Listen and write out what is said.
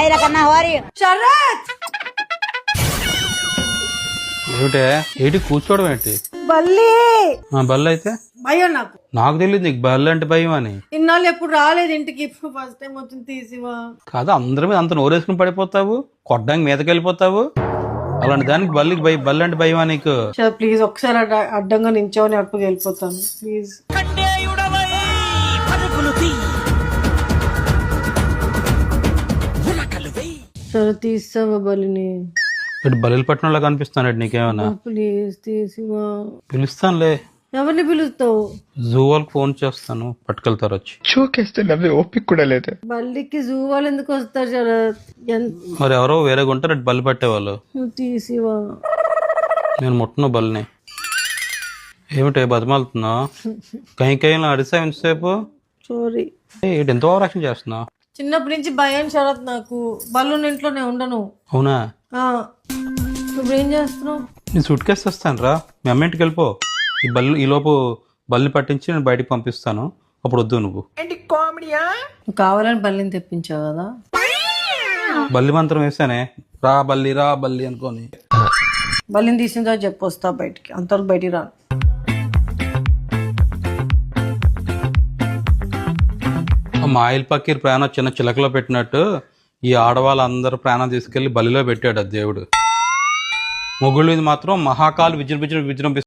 Hi రకన్నా హోరీ Sarath ఏమిటే ఏంటి కూర్చోవడం ఏంటి బల్లి బల్లి అయితే భయం నాకు నాకు తెలియదు నీకు బల్లి అంటే భయం అని. ఇన్నాళ్ళు ఎప్పుడు రాలేదు ఇంటికి, ఇప్పుడు ఫస్ట్ టైం వచ్చింది తీసివా. కాదు అందరి మీద అంత నోరేసుకుని పడిపోతావు, కొట్టడానికి మీదకి వెళ్ళిపోతావు. అలాంటి దానికి బల్లి అంటే భయమా నీకు? ప్లీజ్ ఒకసారి అడ్డంగా నించోని అడుపుకి వెళ్ళిపోతాను ప్లీజ్. సరే తీస్తావా బలిని? ఇటు బల్లిలు పట్టణంలో కనిపిస్తాను నీకేమన్నా? ప్లీజ్ తీసివా. పిలుస్తానులే. ఎవరిని పిలుస్తావు? జూ వాళ్ళకి ఫోన్ చేస్తాను, పట్టుకెళ్తారు వచ్చి. షోకేస్తే నవ్వే ఓపిక కూడా లేదు. బల్లికి జూ వాళ్ళు ఎందుకు వస్తారు శరత్? మరి ఎవరో వేరేగా ఉంటారు అటు బల్లి పట్టేవాళ్ళు. నువ్వు తీసివా. నేను ముట్టను బల్లిని. ఏమిటే బతిమాలుతున్నా? కైనా అడిసా ఎంతసేపు? సారీ. ఏంటి ఎంత ఓవర్ యాక్షన్ చేస్తున్నావు? చిన్నప్పటి నుంచి భయం శరత్ నాకు. బల్లు ఇంట్లోనే ఉండను. అవునా? నువ్వేం చేస్తున్నావు? నేను సూట్ కేసు వస్తాను రా, మీ అమ్మ ఇంటికి వెళ్ళిపో. ఈ లోపు బల్లి పట్టించి నేను బయటికి పంపిస్తాను, అప్పుడు వద్దు నువ్వు. నువ్వు కావాలని బల్లిని తెప్పించావు కదా. బల్లి మంత్రం వేసానే, రా బల్లి అనుకోని. బల్లిని తీసిన తర్వాత చెప్పు, వస్తా బయటికి. అంతవరకు బయటికి రాను. మా ఆయిల్ పక్కీర్ ప్రాణం చిన్న చిలకలో పెట్టినట్టు ఈ ఆడవాళ్ళందరూ ప్రాణం తీసుకెళ్లి బలిలో పెట్టాడు ఆ దేవుడు. మొగుళ్ళు మాత్రం మహాకాలు విజృంభించిన